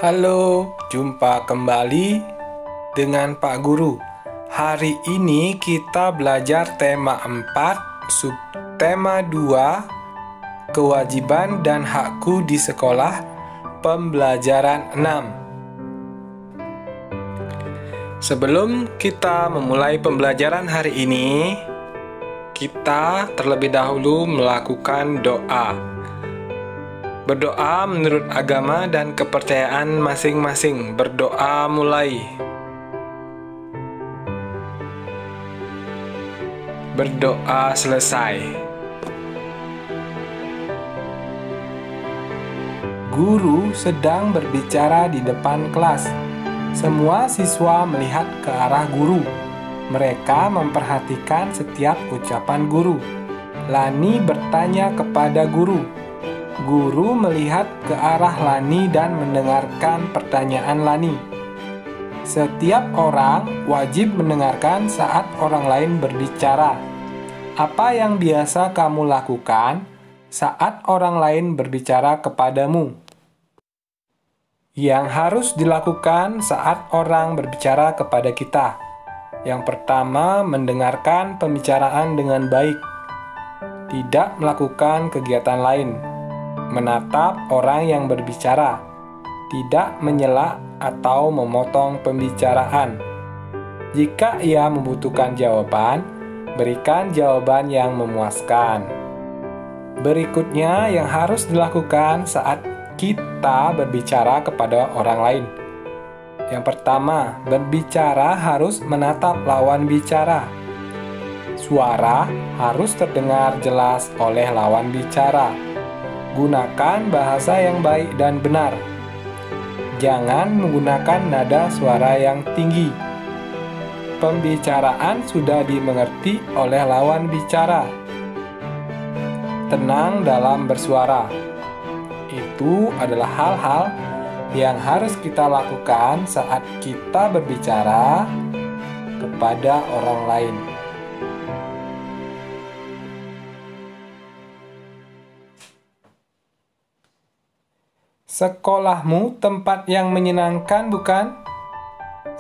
Halo, jumpa kembali dengan Pak Guru. Hari ini kita belajar tema 4, subtema 2, kewajiban dan hakku di sekolah, pembelajaran 6. Sebelum kita memulai pembelajaran hari ini, kita terlebih dahulu melakukan doa. Berdoa menurut agama dan kepercayaan masing-masing. Berdoa mulai. Berdoa selesai. Guru sedang berbicara di depan kelas. Semua siswa melihat ke arah guru. Mereka memperhatikan setiap ucapan guru. Lani bertanya kepada guru. Guru melihat ke arah Lani dan mendengarkan pertanyaan Lani. Setiap orang wajib mendengarkan saat orang lain berbicara. Apa yang biasa kamu lakukan saat orang lain berbicara kepadamu? Yang harus dilakukan saat orang berbicara kepada kita. Yang pertama, mendengarkan pembicaraan dengan baik. Tidak melakukan kegiatan lain. Menatap orang yang berbicara. Tidak menyela atau memotong pembicaraan. Jika ia membutuhkan jawaban, berikan jawaban yang memuaskan. Berikutnya yang harus dilakukan saat kita berbicara kepada orang lain. Yang pertama, berbicara harus menatap lawan bicara. Suara harus terdengar jelas oleh lawan bicara. Gunakan bahasa yang baik dan benar. Jangan menggunakan nada suara yang tinggi. Pembicaraan sudah dimengerti oleh lawan bicara. Tenang dalam bersuara. Itu adalah hal-hal yang harus kita lakukan saat kita berbicara kepada orang lain. Sekolahmu tempat yang menyenangkan, bukan?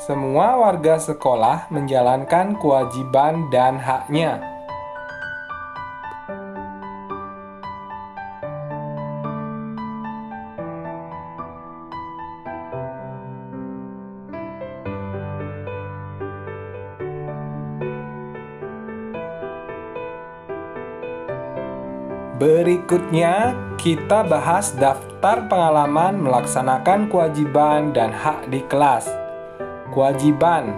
Semua warga sekolah menjalankan kewajiban dan haknya. Berikutnya, kita bahas daftar pengalaman melaksanakan kewajiban dan hak di kelas. Kewajiban: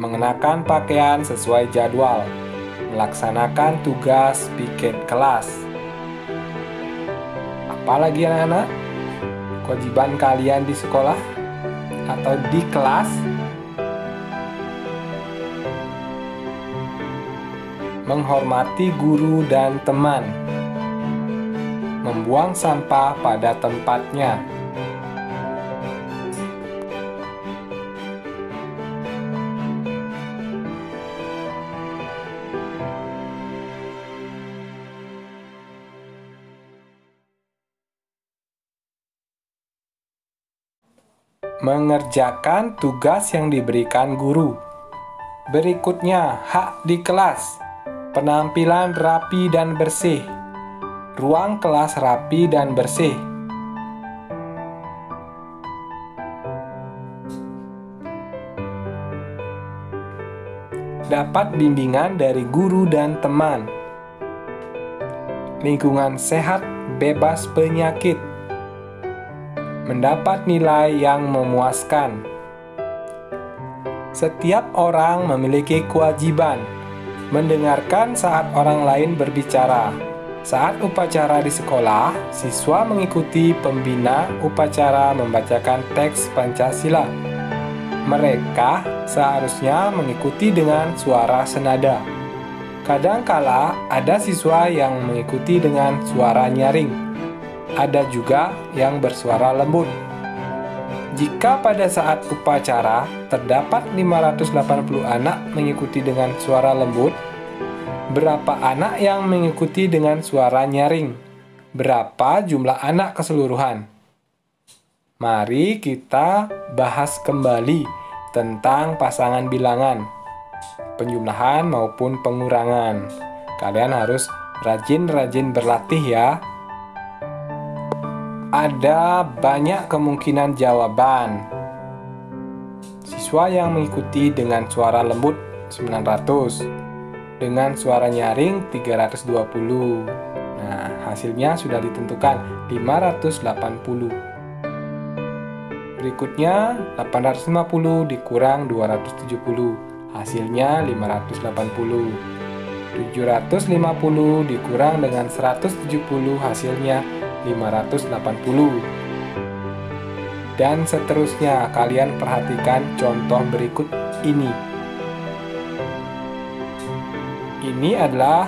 mengenakan pakaian sesuai jadwal, melaksanakan tugas piket kelas. Apalagi anak-anak? Kewajiban kalian di sekolah atau di kelas? Menghormati guru dan teman. Membuang sampah pada tempatnya. Mengerjakan tugas yang diberikan guru. Berikutnya, hak di kelas. Penampilan rapi dan bersih. Ruang kelas rapi dan bersih. Dapat bimbingan dari guru dan teman. Lingkungan sehat, bebas penyakit. Mendapat nilai yang memuaskan. Setiap orang memiliki kewajiban mendengarkan saat orang lain berbicara. Saat upacara di sekolah, siswa mengikuti pembina upacara membacakan teks Pancasila. Mereka seharusnya mengikuti dengan suara senada. Kadangkala ada siswa yang mengikuti dengan suara nyaring. Ada juga yang bersuara lembut. Jika pada saat upacara terdapat 580 anak mengikuti dengan suara lembut, berapa anak yang mengikuti dengan suara nyaring? Berapa jumlah anak keseluruhan? Mari kita bahas kembali tentang pasangan bilangan, penjumlahan maupun pengurangan. Kalian harus rajin-rajin berlatih ya. Ada banyak kemungkinan jawaban. Siswa yang mengikuti dengan suara lembut 900, dengan suara nyaring 320. Nah, hasilnya sudah ditentukan 580. Berikutnya 850 dikurang 270, hasilnya 580. 750 dikurang dengan 170, hasilnya 580. Dan seterusnya. Kalian perhatikan contoh berikut ini. Ini adalah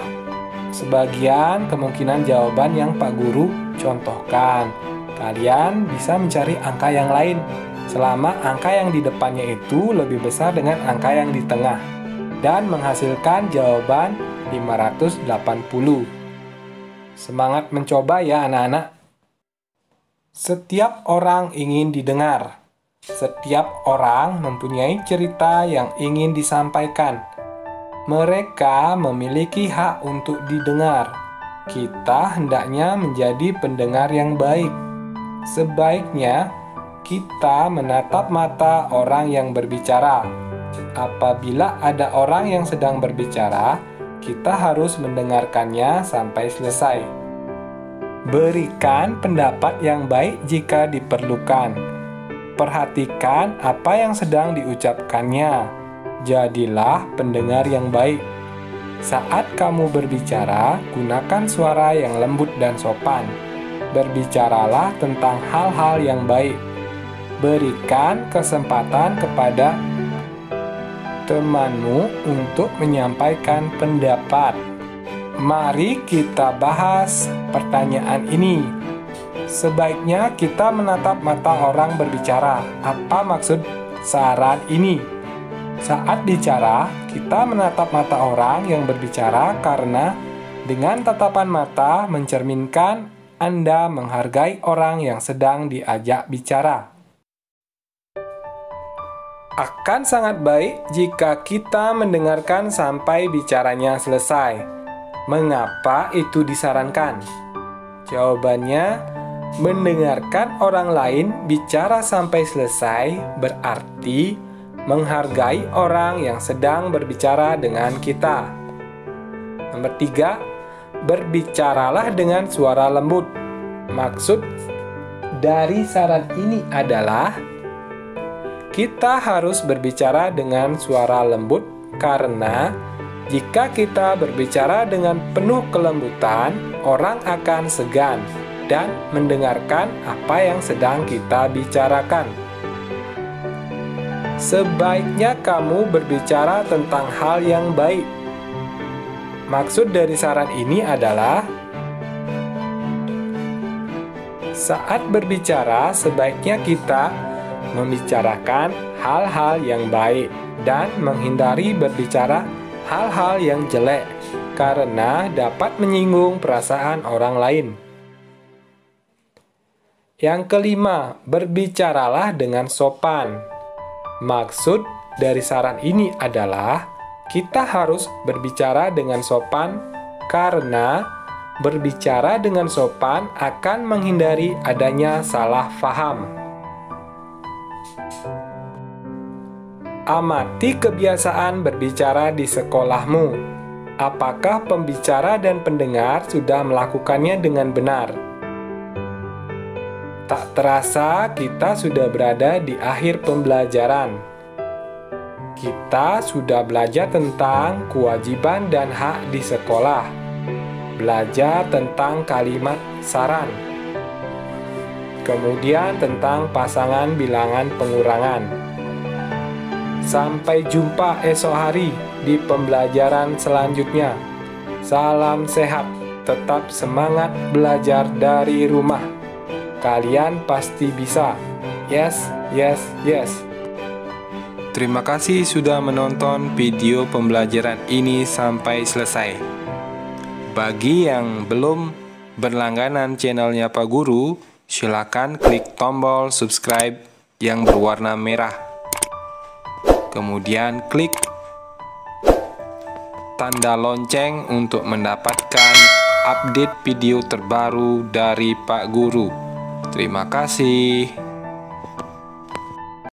sebagian kemungkinan jawaban yang Pak Guru contohkan. Kalian bisa mencari angka yang lain selama angka yang di depannya itu lebih besar dengan angka yang di tengah dan menghasilkan jawaban 580. Semangat mencoba ya anak-anak. Setiap orang ingin didengar. Setiap orang mempunyai cerita yang ingin disampaikan. Mereka memiliki hak untuk didengar. Kita hendaknya menjadi pendengar yang baik. Sebaiknya kita menatap mata orang yang berbicara. Apabila ada orang yang sedang berbicara, kita harus mendengarkannya sampai selesai. Berikan pendapat yang baik jika diperlukan. Perhatikan apa yang sedang diucapkannya. Jadilah pendengar yang baik. Saat kamu berbicara, gunakan suara yang lembut dan sopan. Berbicaralah tentang hal-hal yang baik. Berikan kesempatan kepada temanmu untuk menyampaikan pendapat. Mari kita bahas pertanyaan ini. Sebaiknya kita menatap mata orang berbicara. Apa maksud saran ini? Saat bicara, kita menatap mata orang yang berbicara karena dengan tatapan mata mencerminkan Anda menghargai orang yang sedang diajak bicara. Akan sangat baik jika kita mendengarkan sampai bicaranya selesai. Mengapa itu disarankan? Jawabannya, mendengarkan orang lain bicara sampai selesai berarti menghargai orang yang sedang berbicara dengan kita. Nomor 3, berbicaralah dengan suara lembut. Maksud dari saran ini adalah kita harus berbicara dengan suara lembut karena jika kita berbicara dengan penuh kelembutan, orang akan segan dan mendengarkan apa yang sedang kita bicarakan. Sebaiknya kamu berbicara tentang hal yang baik. Maksud dari saran ini adalah saat berbicara sebaiknya kita membicarakan hal-hal yang baik dan menghindari berbicara hal-hal yang jelek karena dapat menyinggung perasaan orang lain. Yang kelima, berbicaralah dengan sopan. Maksud dari saran ini adalah kita harus berbicara dengan sopan karena berbicara dengan sopan akan menghindari adanya salah faham. Amati kebiasaan berbicara di sekolahmu. Apakah pembicara dan pendengar sudah melakukannya dengan benar? Tak terasa kita sudah berada di akhir pembelajaran. Kita sudah belajar tentang kewajiban dan hak di sekolah. Belajar tentang kalimat saran. Kemudian tentang pasangan bilangan pengurangan. Sampai jumpa esok hari di pembelajaran selanjutnya. Salam sehat, tetap semangat belajar dari rumah. Kalian pasti bisa. Yes, yes, yes. Terima kasih sudah menonton video pembelajaran ini sampai selesai. Bagi yang belum berlangganan channelnya Pak Guru, silakan klik tombol subscribe yang berwarna merah. Kemudian klik tanda lonceng untuk mendapatkan update video terbaru dari Pak Guru. Terima kasih.